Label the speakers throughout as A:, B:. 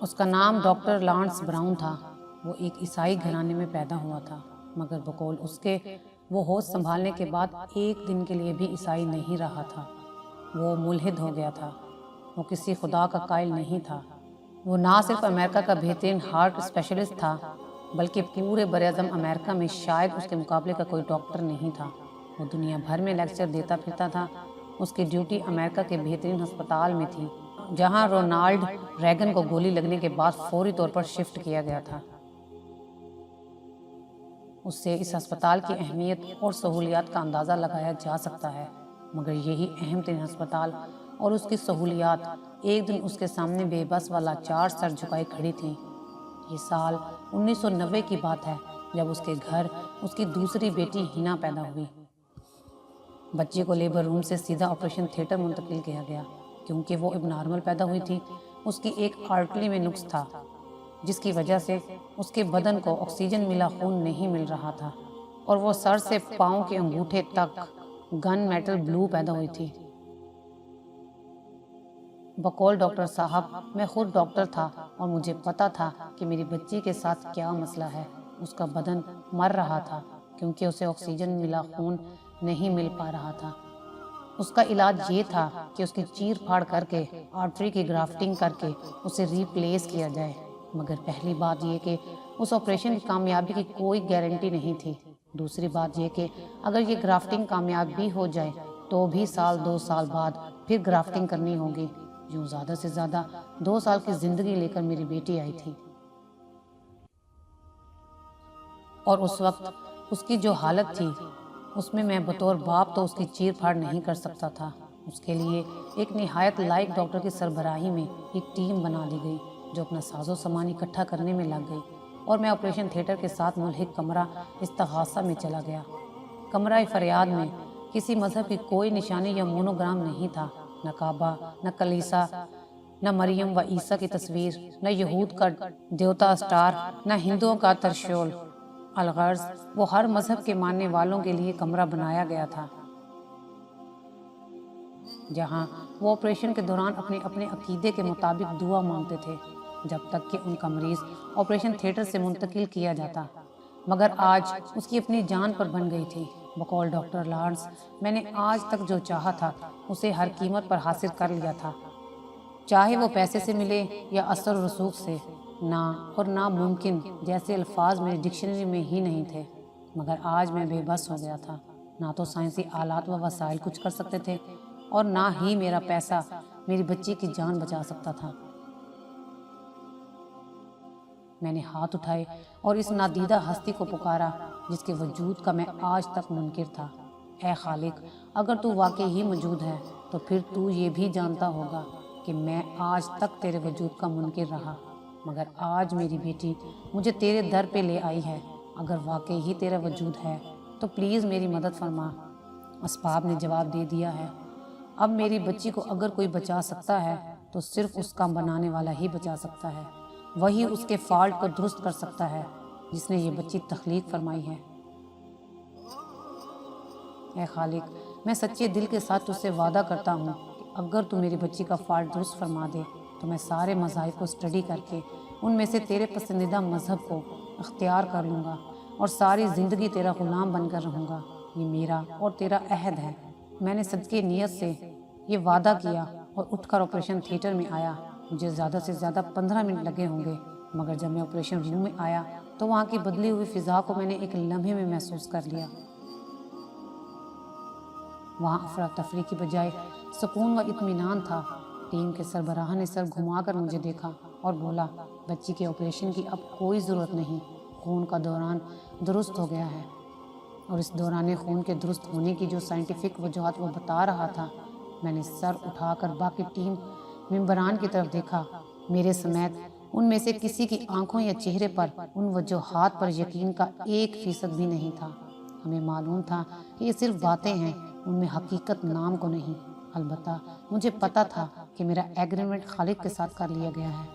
A: اس کا نام doctor Lawrence brown تھا۔ وہ ایک عیسائی گھرانے میں پیدا ہوا تھا، مگر بقول اس کے وہ ہوش سنبھالنے کے بعد ایک دن کے لیے بھی عیسائی نہیں رہا تھا۔ وہ ملحد ہو گیا تھا۔ وہ کسی خدا کا قائل نہیں تھا۔ وہ نہ صرف امریکہ کا بہترین ہارٹ اسپیشلسٹ تھا، بلکہ پورے براعظم امریکہ میں شاید اس کے مقابلے کا کوئی ڈاکٹر نہیں تھا۔ وہ دنیا بھر میں لیکچر دیتا پھرتا تھا۔ اس کی ڈیوٹی امریکہ کے بہترین ہسپتال میں تھی، جہاں رونالڈ ریگن کو گولی لگنے کے بعد فوری طور پر شفٹ کیا گیا تھا۔ اس سے اس ہسپتال کی اہمیت اور سہولیات کا اندازہ لگایا جا سکتا ہے، مگر یہی اہم ترین ہسپتال اور اس کی سہولیات ایک دن اس کے سامنے بے بس و لاچار سر جھکائے کھڑی تھیں۔ یہ سال 1990 کی بات ہے، جب اس کے گھر اس کی دوسری بیٹی ہینا پیدا ہوئی۔ بچے کو لیبر روم سے سیدھا آپریشن تھیٹر منتقل کیا گیا، کیونکہ وہ اب نارمل پیدا ہوئی تھی۔ اس کی ایک آرٹری میں نقص تھا، جس کی وجہ سے اس کے بدن کو آکسیجن ملا خون نہیں مل رہا تھا، اور وہ سر سے پاؤں کے انگوٹھے تک گن میٹل بلو پیدا ہوئی تھی۔ بقول ڈاکٹر صاحب، میں خود ڈاکٹر تھا اور مجھے پتا تھا کہ میری بچی کے ساتھ کیا مسئلہ ہے۔ اس کا بدن مر رہا تھا کیونکہ اسے آکسیجن ملا خون نہیں مل پا رہا تھا۔ اس کا علاج یہ تھا کہ اس کی چیر پھاڑ کر کے آرٹری کی گرافٹنگ کر کے اسے ریپلیس کیا جائے، مگر پہلی بات یہ کہ اس آپریشن کی کامیابی کی کوئی گارنٹی نہیں تھی۔ دوسری بات یہ کہ اگر یہ گرافٹنگ کامیاب بھی ہو جائے تو بھی 2 سال بعد پھر گرافٹنگ کرنی ہوگی۔ یوں زیادہ سے زیادہ 2 سال کی زندگی لے کر میری بیٹی آئی تھی، اور اس وقت اس کی جو حالت تھی اس میں بطور باپ تو اس کی چیر پھاڑ نہیں کر سکتا تھا۔ اس کے لیے ایک نہایت لائق ڈاکٹر کی سربراہی میں ایک ٹیم بنا دی گئی، جو اپنا ساز و سامان اکٹھا کرنے میں لگ گئی، اور میں آپریشن تھیٹر کے ساتھ ملحق کمرہ استغاثہ میں چلا گیا۔ کمرہ فریاد میں کسی مذہب کی کوئی نشانی یا مونوگرام نہیں تھا، نہ کعبہ، نہ کلیسا، نہ مریم و عیسیٰ کی تصویر، نہ یہود کا دیوتا اسٹار، نہ ہندوؤں کا ترشول۔ الغرض وہ ہر مذہب کے ماننے والوں کے لیے کمرہ بنایا گیا تھا، جہاں وہ آپریشن کے دوران اپنے اپنے عقیدے کے مطابق دعا مانگتے تھے، جب تک کہ ان کا مریض آپریشن تھیٹر سے منتقل کیا جاتا۔ مگر آج اس کی اپنی جان پر بن گئی تھی۔ بقول ڈاکٹر لارنس، میں نے آج تک جو چاہا تھا اسے ہر قیمت پر حاصل کر لیا تھا، چاہے وہ پیسے سے ملے یا اثر و رسوخ سے۔ نہ اور ناممکن جیسے الفاظ میری ڈکشنری میں ہی نہیں تھے، مگر آج میں بے بس ہو گیا تھا۔ نہ تو سائنسی آلات و وسائل کچھ کر سکتے تھے، اور نہ ہی میرا پیسہ میری بچی کی جان بچا سکتا تھا۔ میں نے ہاتھ اٹھائے اور اس نادیدہ ہستی کو پکارا جس کے وجود کا میں آج تک منکر تھا۔ اے خالق، اگر تو واقعی ہی موجود ہے تو پھر تو یہ بھی جانتا ہوگا کہ میں آج تک تیرے وجود کا منکر رہا، مگر آج میری بیٹی مجھے تیرے در پہ لے آئی ہے۔ اگر واقعی ہی تیرا وجود ہے تو پلیز میری مدد فرما۔ اسباب نے جواب دے دیا ہے۔ اب میری بچی کو اگر کوئی بچا سکتا ہے تو صرف اس کا بنانے والا ہی بچا سکتا ہے۔ وہی اس کے فالٹ کو درست کر سکتا ہے جس نے یہ بچی تخلیق فرمائی ہے۔ اے خالق، میں سچے دل کے ساتھ تجھ سے وعدہ کرتا ہوں کہ اگر تو میری بچی کا فالٹ درست فرما دے تو میں سارے مذاہب کو اسٹڈی کر کے ان میں سے تیرے پسندیدہ مذہب کو اختیار کر لوں گا، اور ساری زندگی تیرا غلام بن کر رہوں گا۔ یہ میرا اور تیرا عہد ہے۔ میں نے صدقے نیت سے یہ وعدہ کیا اور اٹھ کر آپریشن تھیٹر میں آیا۔ مجھے زیادہ سے زیادہ 15 منٹ لگے ہوں گے، مگر جب میں آپریشن روم میں آیا تو وہاں کی بدلی ہوئی فضا کو میں نے ایک لمحے میں محسوس کر لیا۔ وہاں افراتفری کی بجائے سکون و اطمینان تھا۔ ٹیم کے سربراہ نے سر گھما کر مجھے دیکھا اور بولا، بچی کے آپریشن کی اب کوئی ضرورت نہیں، خون کا دوران درست ہو گیا ہے۔ اور اس دوران خون کے درست ہونے کی جو سائنٹیفک وجوہات وہ بتا رہا تھا، میں نے سر اٹھا کر باقی ٹیم ممبران کی طرف دیکھا۔ میرے سمیت ان میں سے کسی کی آنکھوں یا چہرے پر ان وجوہات پر یقین کا 1% بھی نہیں تھا۔ ہمیں معلوم تھا کہ یہ صرف باتیں ہیں، ان میں حقیقت نام کو نہیں۔ البتہ مجھے پتا تھا کہ میرا ایگریمنٹ خالق کے ساتھ کر لیا گیا ہے،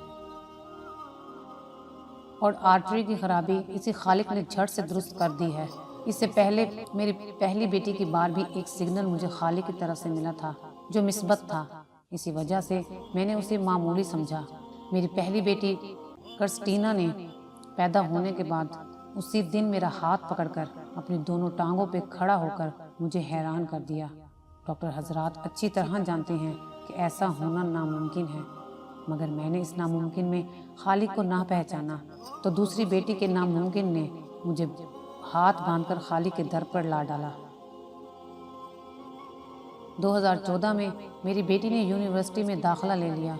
A: اور آرٹری کی خرابی اسی خالق نے جھٹ سے درست کر دی ہے۔ اس سے پہلے میری پہلی بیٹی کی بار بھی ایک سگنل مجھے خالق کی طرف سے ملا تھا جو مثبت تھا، اسی وجہ سے میں نے اسے معمولی سمجھا۔ میری پہلی بیٹی کرسٹینا نے پیدا ہونے کے بعد اسی دن میرا ہاتھ پکڑ کر اپنی دونوں ٹانگوں پہ کھڑا ہو کر مجھے حیران کر دیا۔ ڈاکٹر حضرات اچھی طرح جانتے ہیں کہ ایسا ہونا ناممکن ہے، مگر میں نے اس ناممکن میں خالق کو نہ پہچانا تو دوسری بیٹی کے ناممکن نے مجھے ہاتھ باندھ کر خالق کے در پر لا ڈالا۔ 2014 میں میری بیٹی نے یونیورسٹی میں داخلہ لے لیا۔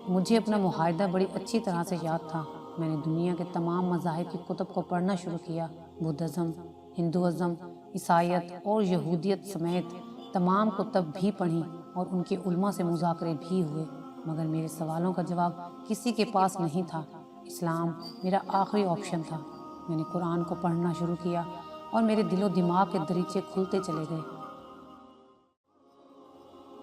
A: مجھے اپنا معاہدہ بڑی اچھی طرح سے یاد تھا۔ میں نے دنیا کے تمام مذاہب کی کتب کو پڑھنا شروع کیا۔ بدھزم، ہندوازم، عیسائیت اور یہودیت سمیت تمام کتب بھی پڑھیں اور ان کے علماء سے مذاکرے بھی ہوئے، مگر میرے سوالوں کا جواب کسی کے پاس نہیں تھا۔ اسلام میرا آخری آپشن تھا۔ میں نے قرآن کو پڑھنا شروع کیا اور میرے دل و دماغ کے دریچے کھلتے چلے گئے۔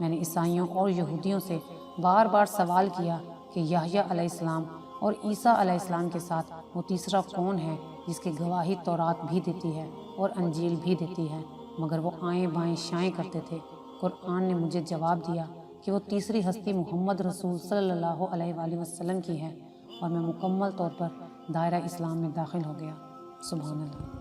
A: میں نے عیسائیوں اور یہودیوں سے بار بار سوال کیا کہ یحییٰ علیہ السلام اور عیسیٰ علیہ السلام کے ساتھ وہ تیسرا کون ہے جس کی گواہی تورات بھی دیتی ہے اور انجیل بھی دیتی ہے، مگر وہ آئیں بائیں شائیں کرتے تھے۔ قرآن نے مجھے جواب دیا کہ وہ تیسری ہستی محمد رسول صلی اللہ علیہ وآلہ وسلم کی ہے، اور میں مکمل طور پر دائرہ اسلام میں داخل ہو گیا۔ سبحان اللہ۔